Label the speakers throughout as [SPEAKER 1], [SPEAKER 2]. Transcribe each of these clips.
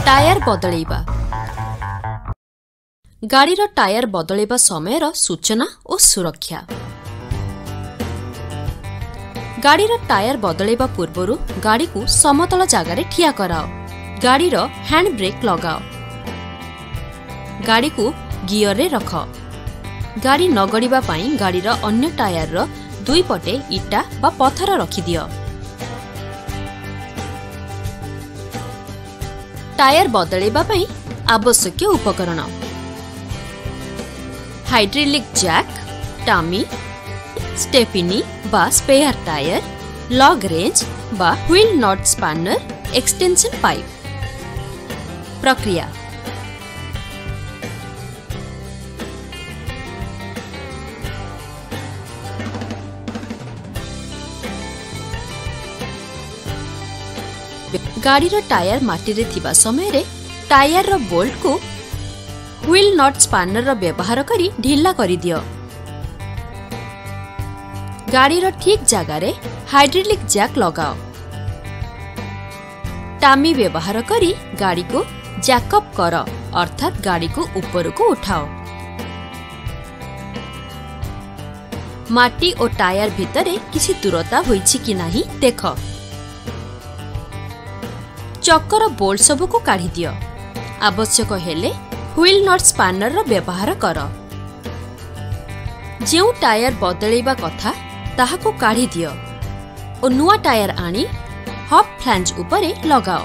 [SPEAKER 1] Tyre बदलैबा गाड़ी tyre बदलैबा समय सूचना और सुरक्षा। गाड़ी टायर बदलैबा पूर्व गाड़ी को समतल जगार ठिया कराओ। गाड़ी हैंड ब्रेक लगाओ। गाड़ी को गियर रे रख। गाड़ी न गड़िबा पाई गाड़ी अन्य टायर दुई पटे इटा बा पत्थर रखिदियो। टायर बदलैबा पाई आवश्यक उपकरण हाइड्रोलिक जैक, टामी, स्टेपिनी बा स्पेयर टायर, लॉग रेंज बा व्हील नट स्पैनर, एक्सटेंशन पाइप। प्रक्रिया गाड़ी टायर माटी रे थिबा समय रे टायर रो बोल्ट को व्हील नट स्पैनर रो व्यवहार करी ढिला करी दियो। गाड़ी रो ठीक जगह रे हाइड्रोलिक जैक लगाओ। टामी व्यवहार करी गाड़ी को जैकअप कर अर्थात गाड़ी को ऊपर को उठाओ। माटी और टायर भितरे किसी दूरता होईछि कि नाही देख। चक्कर बोल्ट सबू को काढ़ी दियो। आवश्यक हेले व्हील नट स्पैनर रो व्यवहार कर। जेउ टायर बदलैबा कथा ताहा को काढ़ी दियो और नुआ टायर आनी हब फ्लैंज उपरे लगाओ।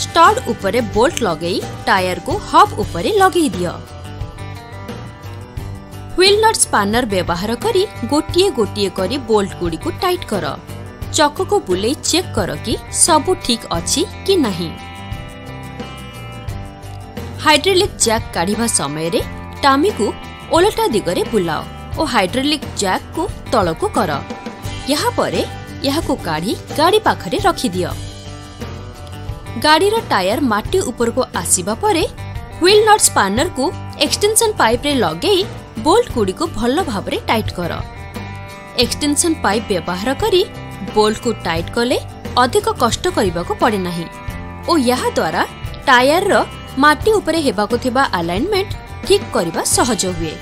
[SPEAKER 1] स्टड उपरे बोल्ट लगेई टायर को हब उपरे लगेई दियो। व्हील नट स्पैनर व्यवहार करी गोटिए गोटिए करी बोल्ट गुडी को टाइट कर। चक को बुले चेक कर कि सबू ठीक अछि कि नहीं। हाइड्रोलिक जैक काढ़िबा समय रे टामी को ओलटा दिगरे बुलाओ और हाइड्रोलिक जैक को तल को कर। यहाँ परे यह को काढ़ी गाड़ी पाखरे रखी दियो। गाड़ी रो टायर माटी ऊपर को आसीबा परे व्हील नट स्पैनर को एक्सटेंशन पाइप रे लगेई बोल्ट गुडी को भल भाबरे टाइट कर। एक्सटेंशन पाइप व्यवहार करी बोल्ट को टाइट कले अधिक कष्ट करिबा को पड़े नाही और यह द्वारा टायर रो माटी उपरे हेबा को थिबा अलाइनमेंट ठीक करिबा सहज हुए।